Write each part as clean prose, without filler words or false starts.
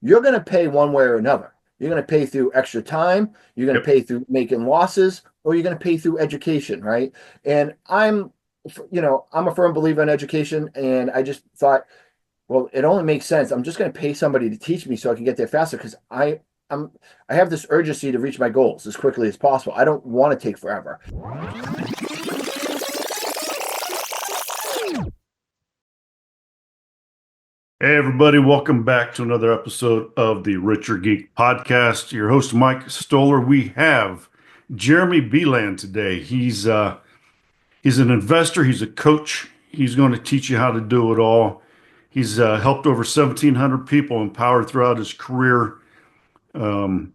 you're going to pay one way or another. You're going to pay through extra time, you're going to Yep. pay through making losses, or you're going to pay through education, right? And I'm a firm believer in education, and I just thought, well, it only makes sense. I'm just going to pay somebody to teach me so I can get there faster because I'm I have this urgency to reach my goals as quickly as possible. I don't want to take forever. Hey, everybody, welcome back to another episode of the Richer Geek Podcast. Your host, Mike Stoller. We have Jeremy Beland today. He's an investor, he's a coach, he's going to teach you how to do it all. He's helped over 1,700 people empowered throughout his career um,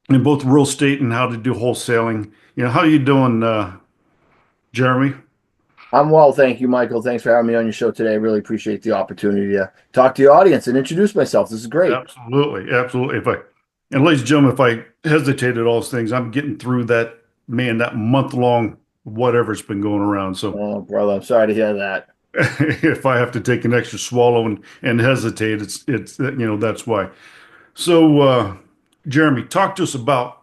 in both real estate and how to do wholesaling. How you doing, Jeremy? I'm well, thank you, Michael. Thanks for having me on your show today. I really appreciate the opportunity to talk to your audience and introduce myself. This is great. Absolutely, absolutely. And ladies and gentlemen, if I hesitate at all those things, I'm getting through that month long, whatever's been going around. So Oh, brother, I'm sorry to hear that. if I have to take an extra swallow and hesitate, that's why. So, Jeremy, talk to us about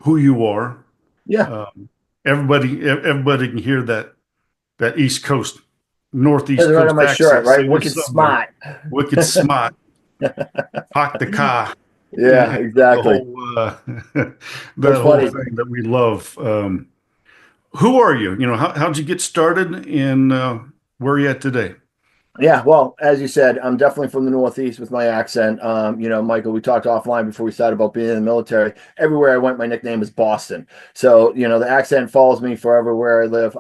who you are. Yeah, Um, everybody can hear that East Coast, it's Northeast right on Coast my shirt, accent right? singing Wicked somewhere. smart. Wicked smart, park the car, Yeah, the exactly. whole It's that whole funny. thing that we love. Who are you? How'd you get started, and where are you at today? Yeah, well, as you said, I'm definitely from the Northeast with my accent. Michael, we talked offline before we started about being in the military. Everywhere I went, my nickname is Boston. So, the accent follows me forever where I live.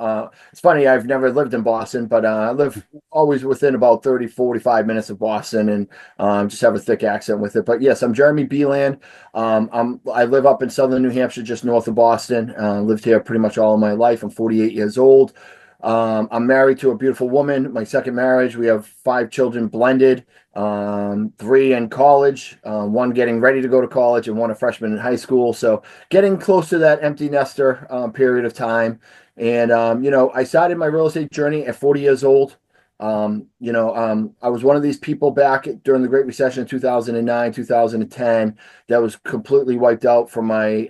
It's funny, I've never lived in Boston, but I live always within about 30, 45 minutes of Boston and just have a thick accent with it. But yes, I'm Jeremy Beland. I live up in southern New Hampshire, just north of Boston. Lived here pretty much all of my life. I'm 48 years old. I'm married to a beautiful woman. My second marriage. We have 5 children blended, three in college, one getting ready to go to college, and one a freshman in high school. So getting close to that empty nester period of time. And I started my real estate journey at 40 years old. I was one of these people back during the Great Recession in 2009, 2010 that was completely wiped out from my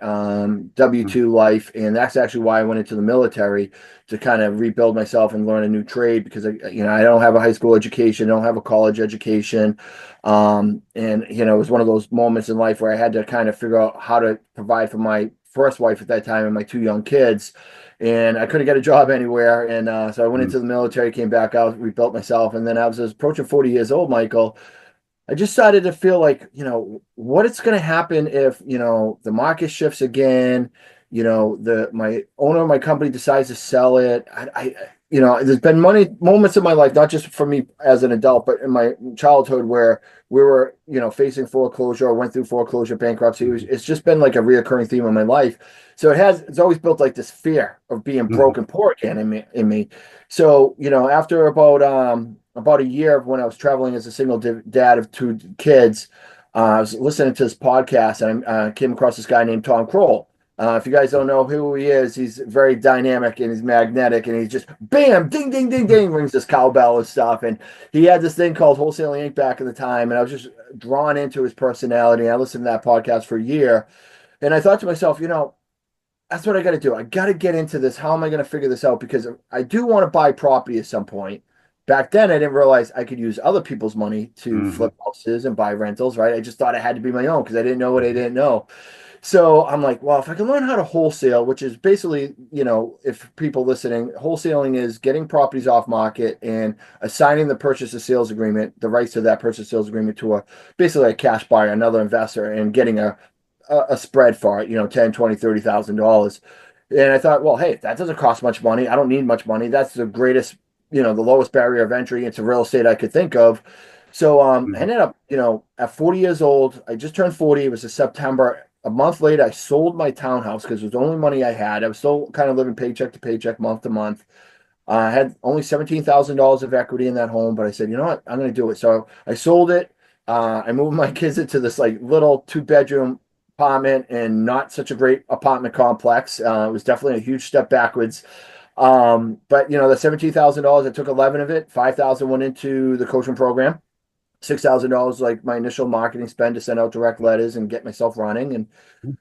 W-2 life. And that's actually why I went into the military to kind of rebuild myself and learn a new trade because I don't have a high school education, I don't have a college education. And it was one of those moments in life where I had to kind of figure out how to provide for my first wife at that time and my 2 young kids. And I couldn't get a job anywhere. And so I went into the military, came back out, rebuilt myself. And then I was approaching 40 years old, Michael. I just started to feel like, what it's going to happen if, the market shifts again, my owner of my company decides to sell it. There's been many moments in my life, not just for me as an adult, but in my childhood where we were, facing foreclosure or went through foreclosure, bankruptcy. It's just been like a reoccurring theme in my life. So it's always built like this fear of being Mhm. broke and poor again in me. So, after about a year of when I was traveling as a single dad of 2 kids, I was listening to this podcast and I came across this guy named Tom Kroll. If you guys don't know who he is, he's very dynamic and he's magnetic and he's just bam, ding, ding, ding, ding, rings this cowbell and stuff. And he had this thing called Wholesaling Inc. back in the time. And I was just drawn into his personality. I listened to that podcast for a year. And I thought to myself, that's what I got to do. I got to get into this. How am I going to figure this out? Because I do want to buy property at some point. Back then, I didn't realize I could use other people's money to Mhm. flip houses and buy rentals, right? I just thought it had to be my own because I didn't know what I didn't know. So I'm like, well, if I can learn how to wholesale, which is basically, if people listening, wholesaling is getting properties off market and assigning the purchase and sales agreement, the rights to that purchase sales agreement to basically a cash buyer, another investor, and getting a spread for it, 10, 20, $30,000. And I thought, well, hey, that doesn't cost much money. I don't need much money. That's the greatest, the lowest barrier of entry into real estate I could think of. So I Mhm. ended up, at 40 years old, I just turned 40. It was a September. A month later, I sold my townhouse because it was the only money I had. I was still kind of living paycheck to paycheck, month to month. I had only $17,000 of equity in that home, but I said, you know what, I'm going to do it. So I sold it. I moved my kids into this like little 2 bedroom apartment and not such a great apartment complex. It was definitely a huge step backwards. But the $17,000, I took 11 of it, 5,000 went into the coaching program. $6,000 like my initial marketing spend to send out direct letters and get myself running. And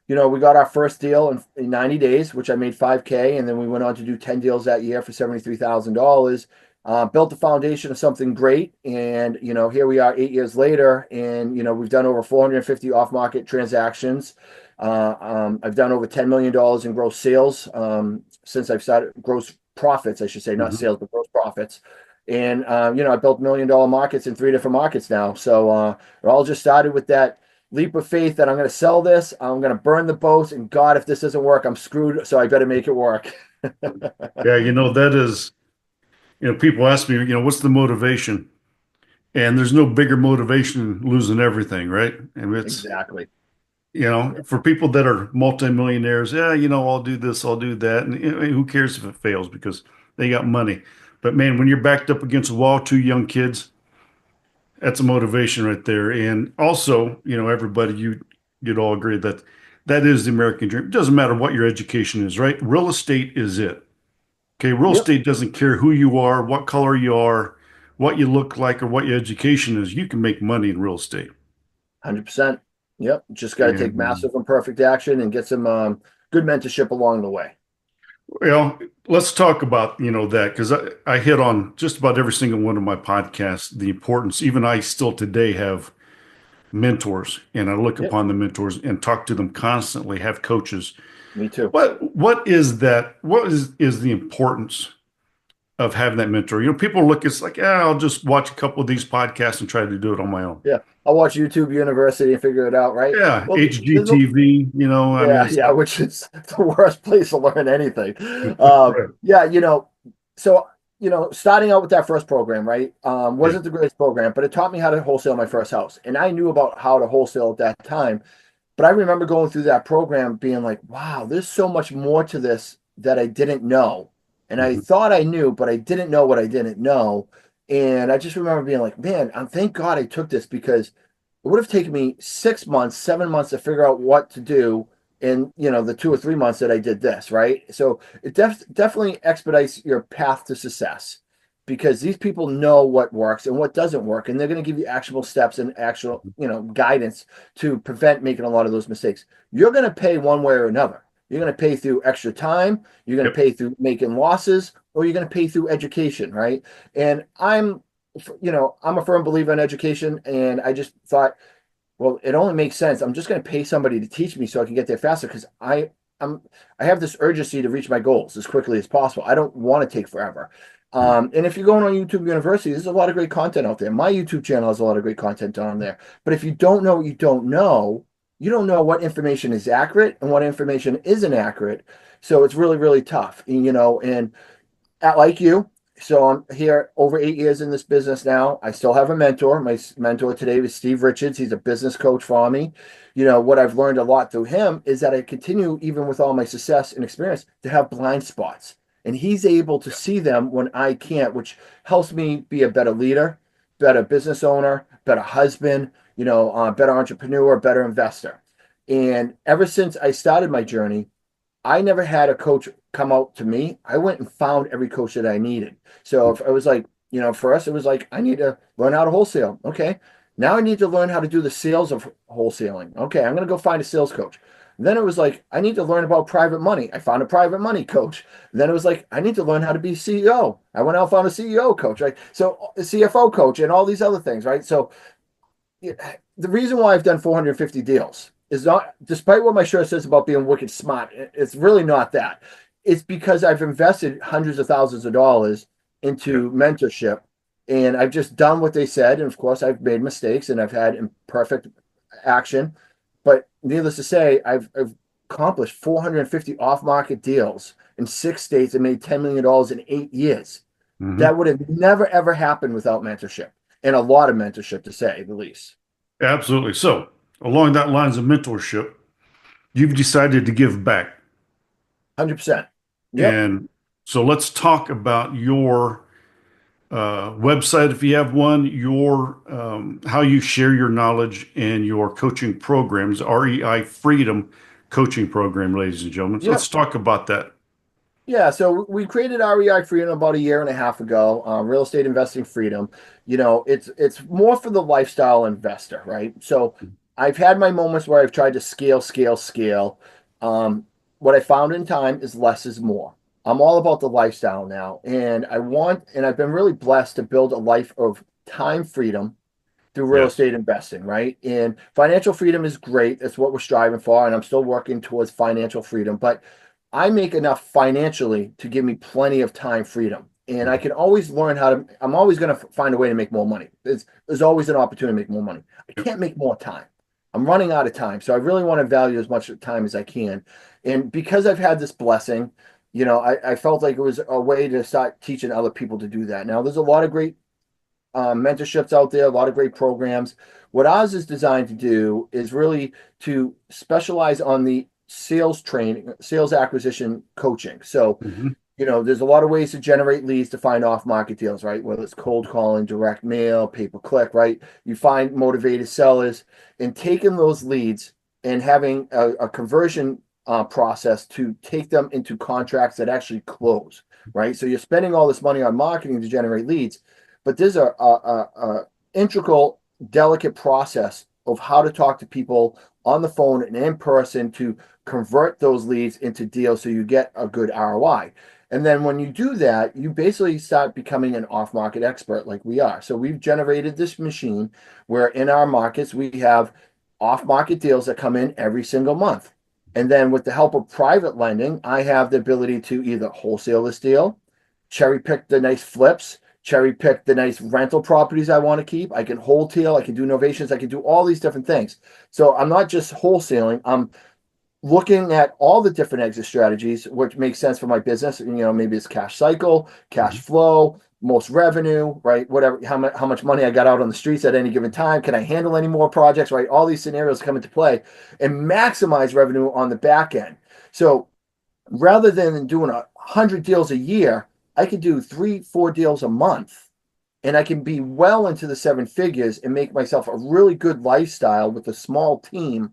we got our first deal in 90 days, which I made 5K. And then we went on to do 10 deals that year for $73,000. Built the foundation of something great. And, here we are 8 years later. And, we've done over 450 off market transactions. I've done over $10 million in gross sales since I've started, gross profits, I should say, not sales, but gross profits. And, I built $1 million markets in 3 different markets now. So it all just started with that leap of faith that I'm going to sell this. I'm going to burn the boats. And God, if this doesn't work, I'm screwed. So I better make it work. Yeah, that is, people ask me, what's the motivation? And there's no bigger motivation than losing everything, right? And it's, Exactly. for people that are multimillionaires, yeah, I'll do this, I'll do that. And who cares if it fails because they got money. But man, when you're backed up against a wall, 2 young kids, that's a motivation right there. And also, everybody, you'd all agree that that is the American dream. It doesn't matter what your education is, right? Real estate is it. Okay, real Yep. estate doesn't care who you are, what color you are, what you look like, or what your education is. You can make money in real estate. 100%. Yep. Just got to take And massive imperfect action and get some good mentorship along the way. well, let's talk about, that because I hit on just about every single one of my podcasts, the importance. Even I still today have mentors and I look Yep. upon the mentors and talk to them constantly, have coaches. Me too. What is that? What is the importance of having that mentor? People look, it's like, yeah, I'll just watch a couple of these podcasts and try to do it on my own. Yeah. I'll watch YouTube University and figure it out, right? Yeah, Well, there's a, HGTV, I mean, yeah, it's yeah, like, which is the worst place to learn anything. right. Yeah, so starting out with that first program, right? Yeah. Wasn't the greatest program, but it taught me how to wholesale my first house. And I knew about how to wholesale at that time. But I remember going through that program being like, wow, there's so much more to this that I didn't know. And I Mhm. thought I knew, but I didn't know what I didn't know. And I just remember being like, man, thank God I took this because it would have taken me 6 months, 7 months to figure out what to do in, the 2 or 3 months that I did this, right? So it definitely expedites your path to success because these people know what works and what doesn't work, and they're going to give you actionable steps and actual, guidance to prevent making a lot of those mistakes. You're going to pay one way or another. You're going to pay through extra time, you're going to Yep. pay through making losses, or you're going to pay through education, right? And I'm a firm believer in education, and I just thought, well, it only makes sense. I'm just going to pay somebody to teach me so I can get there faster because I'm I have this urgency to reach my goals as quickly as possible. I don't want to take forever. And if you're going on YouTube University, there's a lot of great content out there. My YouTube channel has a lot of great content on there. But if you don't know what you don't know what information is accurate and what information isn't accurate. So it's really, really tough. And like you. So I'm here over 8 years in this business now. I still have a mentor. My mentor today is Steve Richards. He's a business coach for me. What I've learned a lot through him is that I continue, even with all my success and experience, to have blind spots. And he's able to see them when I can't, which helps me be a better leader, better business owner, better husband, better entrepreneur, better investor. And ever since I started my journey, I never had a coach come out to me. I went and found every coach that I needed. So if I was like, for us, it was like, I need to learn how to wholesale. Okay. Now I need to learn how to do the sales of wholesaling. Okay. I'm going to go find a sales coach. Then it was like, I need to learn about private money. I found a private money coach. Then it was like, I need to learn how to be CEO. I went out and found a CEO coach, right? So a CFO coach and all these other things, right? So yeah, the reason why I've done 450 deals is not, despite what my shirt says about being wicked smart, it's really not that. It's because I've invested hundreds of thousands of dollars Yeah. into mentorship, and I've just done what they said. And of course, I've made mistakes and I've had imperfect action. But needless to say, I've accomplished 450 off market deals in 6 states and made $10 million in 8 years. Hmm. That would have never, ever happened without mentorship, and a lot of mentorship, to say the least. Absolutely. So, along that lines of mentorship, you've decided to give back. 100%. Yep. And so let's talk about your website, if you have one, your how you share your knowledge and your coaching programs, REI Freedom Coaching Program, ladies and gentlemen. So let's Yep. talk about that. Yeah, so we created REI Freedom about a year and a half ago. Real estate investing freedom. It's more for the lifestyle investor, right? So I've had my moments where I've tried to scale, scale, scale. Um, what I found in time is less is more. I'm all about the lifestyle now, and I've been really blessed to build a life of time freedom through real Yes. estate investing, right? And financial freedom is great. That's what we're striving for. And I'm still working towards financial freedom, but I make enough financially to give me plenty of time freedom. And I can always learn I'm always going to find a way to make more money. There's always an opportunity to make more money. I Yep. can't make more time. I'm running out of time. So I really want to value as much time as I can. And because I've had this blessing, I felt like it was a way to start teaching other people to do that. Now, there's a lot of great mentorships out there, a lot of great programs. What ours is designed to do is really to specialize on the sales training, sales acquisition coaching. So, Hmm. there's a lot of ways to generate leads to find off market deals, right? Whether it's cold calling, direct mail, pay per click, right? You find motivated sellers and taking those leads and having a conversion process to take them into contracts that actually close, right? So you're spending all this money on marketing to generate leads, but there's a integral, delicate process of how to talk to people on the phone and in person to convert those leads into deals so you get a good ROI. And then when you do that, you basically start becoming an off market expert like we are. So we've generated this machine where in our markets, we have off market deals that come in every single month. And then with the help of private lending, I have the ability to either wholesale this deal, cherry pick the nice flips, cherry pick the nice rental properties I want to keep. I can wholesale, I can do novations, I can do all these different things. So I'm not just wholesaling, I'm looking at all the different exit strategies, which makes sense for my business. Maybe it's cash cycle, cash flow, most revenue, right? Whatever, how much money I got out on the streets at any given time. Can I handle any more projects, right? All these scenarios come into play and maximize revenue on the back end. So rather than doing 100 deals a year, I could do 3, 4 deals a month and I can be well into the seven figures and make myself a really good lifestyle with a small team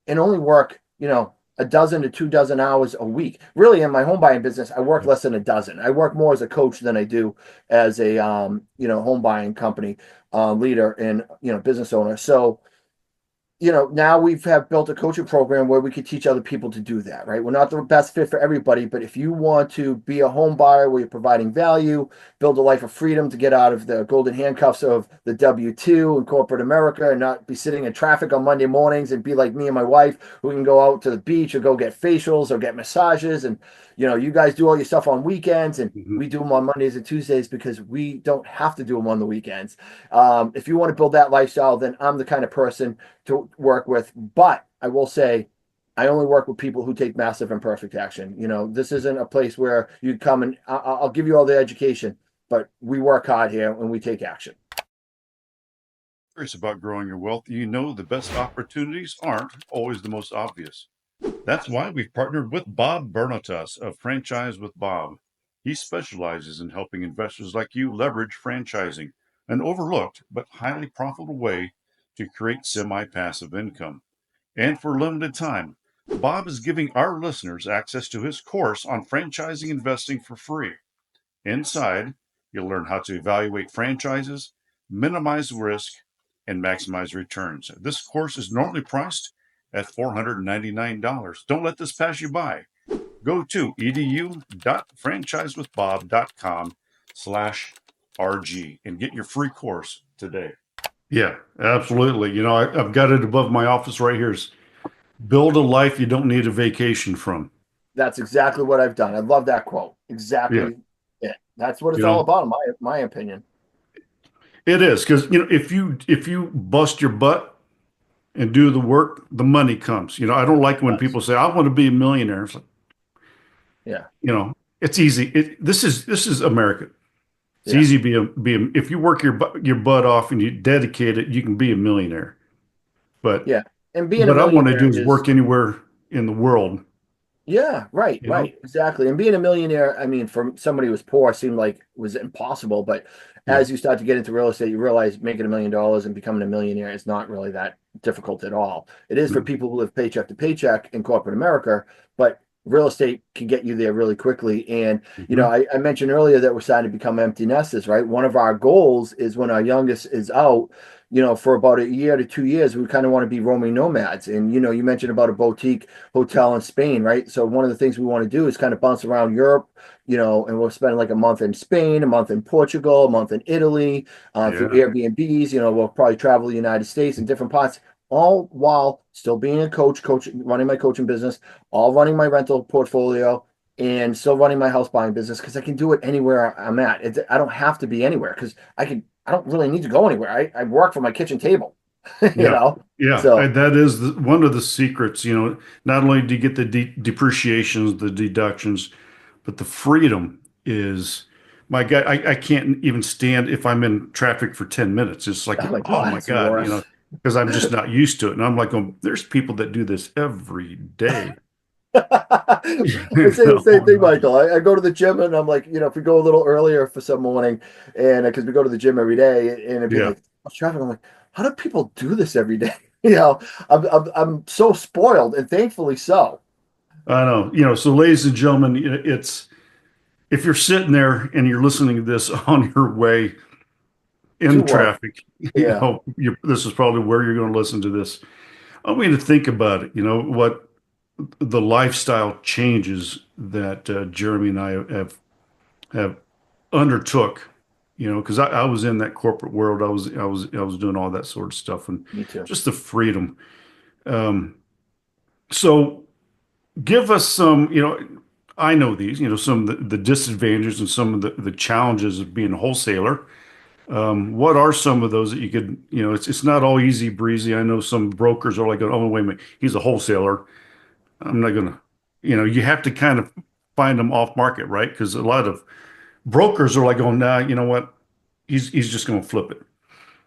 and only work, a dozen to 2 dozen hours a week. Really, in my home buying business, I work less than a dozen. I work more as a coach than I do as a, home buying company leader and, business owner. So, now we've have built a coaching program where we could teach other people to do that, right? We're not the best fit for everybody, but if you want to be a home buyer where you're providing value, build a life of freedom to get out of the golden handcuffs of the W-2 in corporate America and not be sitting in traffic on Monday mornings and be like me and my wife who can go out to the beach or go get facials or get massages. And, you guys do all your stuff on weekends and Hmm. we do them on Mondays and Tuesdays because we don't have to do them on the weekends. If you want to build that lifestyle, then I'm the kind of person to work with. But I will say, I only work with people who take massive imperfect action. This isn't a place where you come and I'll give you all the education, but we work hard here and we take action. Curious about growing your wealth, you know the best opportunities aren't always the most obvious. That's why we've partnered with Bob Bernatas of Franchise with Bob. He specializes in helping investors like you leverage franchising, an overlooked but highly profitable way to create semi-passive income. And for a limited time, Bob is giving our listeners access to his course on franchising investing for free. Inside, you'll learn how to evaluate franchises, minimize risk, and maximize returns. This course is normally priced at $499. Don't let this pass you by. Go to edu.franchisewithbob.com/RG and get your free course today. Yeah, absolutely. I've got it above my office right here. Is build a life you don't need a vacation from. That's exactly what I've done. I love that quote. Yeah, Exactly it. That's what you it's all know, about, in my opinion. it is because if you bust your butt and do the work, the money comes. I don't like when Yes. people say, "I want to be a millionaire." It's like, Yeah. it's easy. This is America. It's Yeah. easy to if you work your butt off and you dedicate it, you can be a millionaire. But Yeah. And being a what I want to do millionaire is is work anywhere in the world. Yeah, right, You know? right, exactly. And being a millionaire, I mean, for somebody who was poor, seemed like it was impossible. But Yeah. as you start to get into real estate, you realize making $1 million and becoming a millionaire is not really that difficult at all. It is for No. people who live paycheck to paycheck in corporate America, but real estate can get you there really quickly. And, Hmm. I mentioned earlier that we're starting to become empty nesters, right? One of our goals is when our youngest is out, for about a year to 2 years, we kind of want to be roaming nomads. And, you mentioned about a boutique hotel in Spain, right? So one of the things we want to do is kind of bounce around Europe, and we'll spend like a month in Spain, a month in Portugal, a month in Italy, through Yeah. Airbnbs. We'll probably travel the United States in different parts, all while still being a coach, running my coaching business, all running my rental portfolio, and still running my house buying business because I can do it anywhere I'm at. I don't have to be anywhere because I don't really need to go anywhere. I work from my kitchen table, you Yeah. know. Yeah. So And that is one of the secrets, not only do you get the depreciations, the deductions, but the freedom is, my God, I can't even stand if I'm in traffic for 10 minutes. It's like, oh my oh God, my it's the God, worst. because I'm just not used to it. And I'm like, there's people that do this every day. I say the You same thing, know? Michael. I go to the gym and I'm like, if we go a little earlier for some morning, and because we go to the gym every day, and it'd be Yeah, like, what's traffic? I'm like, how do people do this every day? I'm so spoiled, and thankfully so. I know. So ladies and gentlemen, it's if you're sitting there and you're listening to this on your way To in work, traffic, yeah. this is probably where you're going to listen to this. I want you to think about it. What the lifestyle changes that Jeremy and I have undertook. Because I was in that corporate world. I was doing all that sort of stuff, and Me too. just the freedom. Um, so give us some. I know these. Some of the disadvantages and some of the challenges of being a wholesaler. What are some of those that you could, it's not all easy breezy. I know some brokers are like, oh, wait a minute, he's a wholesaler. I'm not gonna, you have to kind of find them off market, right? Because a lot of brokers are like, oh, nah, you know what? He's just gonna flip it.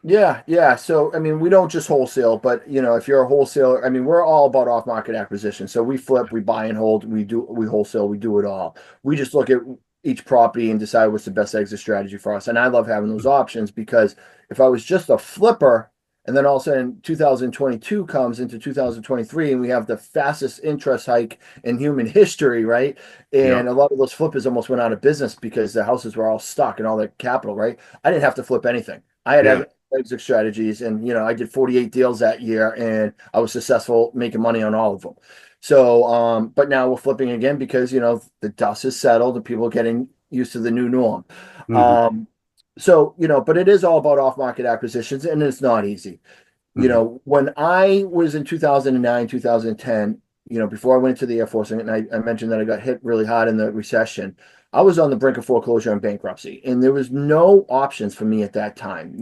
Yeah, yeah. So, I mean, we don't just wholesale, but if you're a wholesaler, I mean, we're all about off-market acquisition. So we flip, we buy and hold, we wholesale, we do it all. We just look at each property and decide what's the best exit strategy for us. And I love having those options because if I was just a flipper, and then all of a sudden 2022 comes into 2023 and we have the fastest interest hike in human history, right? Yeah, And a lot of those flippers almost went out of business because the houses were all stuck and all their capital, right? I didn't have to flip anything. I had yeah. exit strategies, and I did 48 deals that year, and I was successful making money on all of them. So but now we're flipping again because the dust is settled and people are getting used to the new norm. Hmm. Um so but it is all about off-market acquisitions, and it's not easy. Hmm. When I was in 2009, 2010, before I went into the Air Force, and I mentioned that I got hit really hard in the recession, I was on the brink of foreclosure and bankruptcy, and there was no options for me at that time.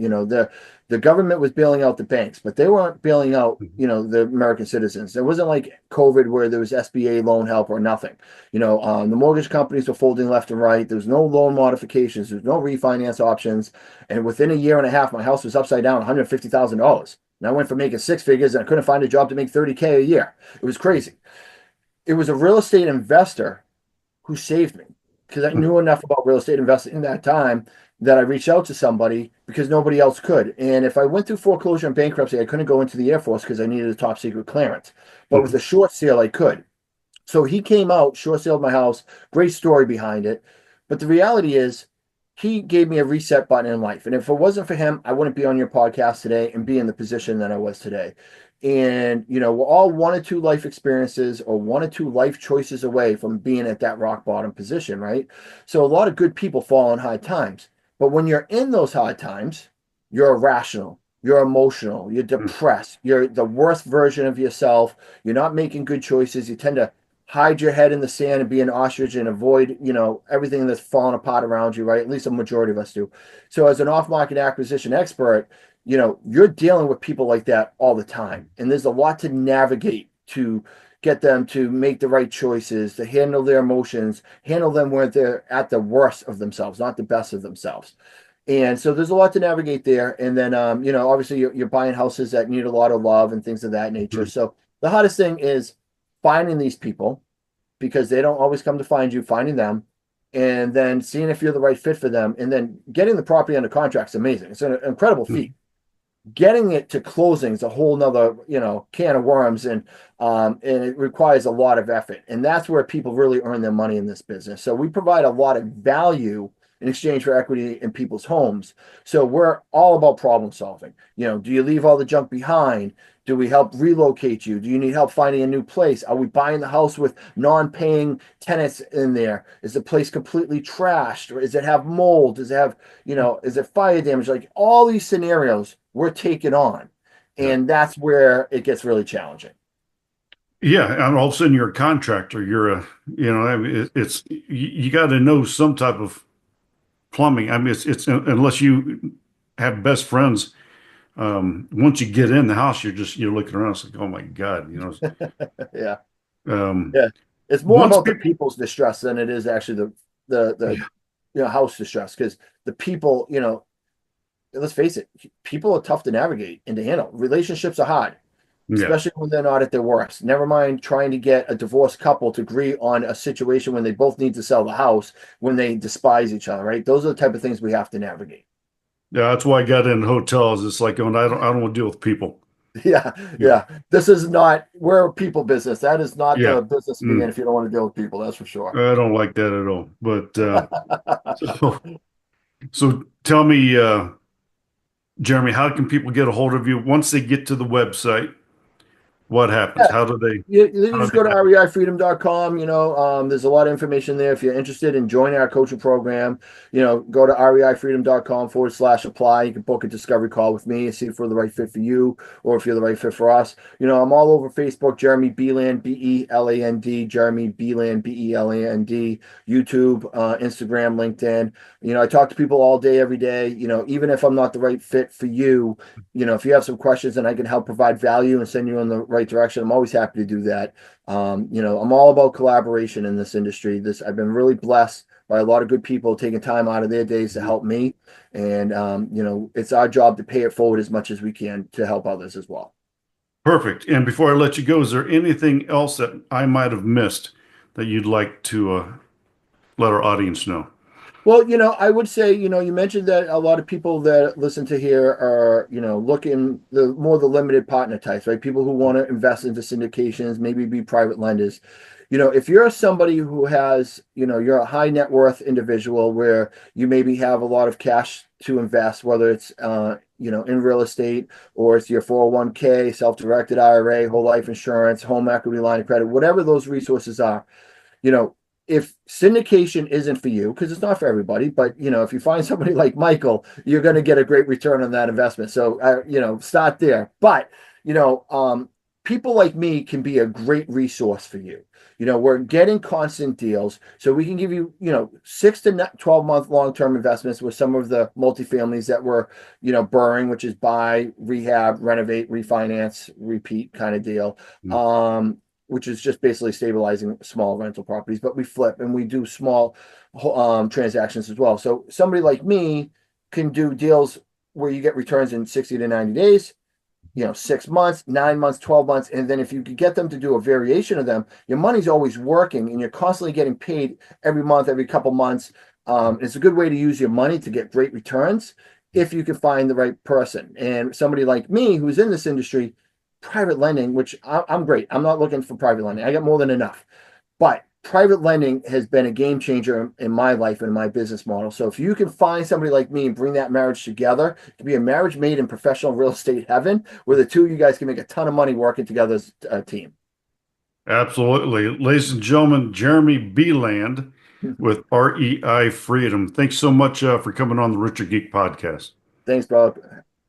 The government was bailing out the banks, but they weren't bailing out, the American citizens. There wasn't like COVID where there was SBA loan help or nothing. The mortgage companies were folding left and right. There was no loan modifications. There was no refinance options. And within a year and a half, my house was upside down $150,000. And I went from making six figures and I couldn't find a job to make 30K a year. It was crazy. It was a real estate investor who saved me because I knew enough about real estate investing in that time that I reached out to somebody because nobody else could. And if I went through foreclosure and bankruptcy, I couldn't go into the Air Force because I needed a top secret clearance. But with a short sale, I could. So he came out, short saled my house. Great story behind it. But the reality is, he gave me a reset button in life. And if it wasn't for him, I wouldn't be on your podcast today and be in the position that I was today. And, we're all one or two life experiences or one or two life choices away from being at that rock bottom position, right? So a lot of good people fall in hard times. But when you're in those hard times, you're irrational, you're emotional, you're depressed, you're the worst version of yourself, you're not making good choices, you tend to hide your head in the sand and be an ostrich and avoid, everything that's falling apart around you, right? At least a majority of us do. So as an off-market acquisition expert, you're dealing with people like that all the time. And there's a lot to navigate to get them to make the right choices, to handle their emotions, handle them where they're at the worst of themselves, not the best of themselves. And so there's a lot to navigate there. And then, obviously you're buying houses that need a lot of love and things of that nature. Hmm. So the hardest thing is finding these people because they don't always come to find you, finding them, and then seeing if you're the right fit for them, and then getting the property under contract is amazing. It's an incredible feat. getting it to closing is a whole nother, can of worms, and it requires a lot of effort. And that's where people really earn their money in this business. So we provide a lot of value in exchange for equity in people's homes. So we're all about problem solving. Do you leave all the junk behind? Do we help relocate you? Do you need help finding a new place? Are we buying the house with non-paying tenants in there? Is the place completely trashed? Or does it have mold? Does it have, is it fire damage? Like all these scenarios we're taking on. Yeah. And that's where it gets really challenging. Yeah, and all of a sudden you're a contractor. You're a, I mean, it's you got to know some type of plumbing. I mean, it's unless you have best friends. Once you get in the house, you're looking around. It's like, oh my God, Yeah. Um, Yeah. It's more once about the people, people's distress than it is actually the yeah, house distress. Because the people, let's face it, people are tough to navigate and to handle. Relationships are hard, yeah, especially when they're not at their worst. Never mind trying to get a divorced couple to agree on a situation when they both need to sell the house when they despise each other, right? Those are the type of things we have to navigate. yeah. That's why I got in hotels. It's like, going, I don't want to deal with people. Yeah, Yeah, yeah. This is not, we're a people business. That is not yeah. the business to be in Mm, if you don't want to deal with people, that's for sure. I don't like that at all. But so, so tell me, Jeremy, how can people get a hold of you once they get to the website? What happens? Yeah, How do they? you How do just go to they? reifreedom.com. There's a lot of information there. If you're interested in joining our coaching program, go to reifreedom.com/apply. You can book a discovery call with me and see if we're the right fit for you or if you're the right fit for us. I'm all over Facebook, Jeremy Beland, Beland, Jeremy Beland, Beland, YouTube, Instagram, LinkedIn. I talk to people all day, every day. Even if I'm not the right fit for you, if you have some questions and I can help provide value and send you in the right direction, I'm always happy to do that. I'm all about collaboration in this industry. I've been really blessed by a lot of good people taking time out of their days to help me. And, it's our job to pay it forward as much as we can to help others as well. Perfect. And before I let you go, is there anything else that I might have missed that you'd like to let our audience know? Well, I would say, you mentioned that a lot of people that listen to here are, looking the limited partner types, right? People who want to invest into syndications, maybe be private lenders. If you're somebody who has, you're a high net worth individual where you maybe have a lot of cash to invest, whether it's, in real estate or it's your 401k, self-directed IRA, whole life insurance, home equity line of credit, whatever those resources are, you know, if syndication isn't for you, because it's not for everybody, but if you find somebody like Michael, you're going to get a great return on that investment. So, start there. But people like me can be a great resource for you. We're getting constant deals, so we can give you, 6 to 12 month long-term investments with some of the multifamilies that we're, burring, which is buy, rehab, renovate, refinance, repeat kind of deal. Mm. Which is just basically stabilizing small rental properties, but we flip and we do small transactions as well. So somebody like me can do deals where you get returns in 60 to 90 days, 6 months, 9 months, 12 months. And then if you could get them to do a variation of them, your money's always working and you're constantly getting paid every month, every couple months. It's a good way to use your money to get great returns if you can find the right person. And somebody like me who's in this industry, private lending, which I'm great. I'm not looking for private lending. I got more than enough. But private lending has been a game changer in my life and my business model. So if you can find somebody like me and bring that marriage together, it can be a marriage made in professional real estate heaven, where the two of you guys can make a ton of money working together as a team. Absolutely. Ladies and gentlemen, Jeremy Beland with REI Freedom. Thanks so much for coming on the Richer Geek Podcast. Thanks, bro.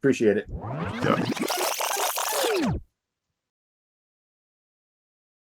Appreciate it. Yeah.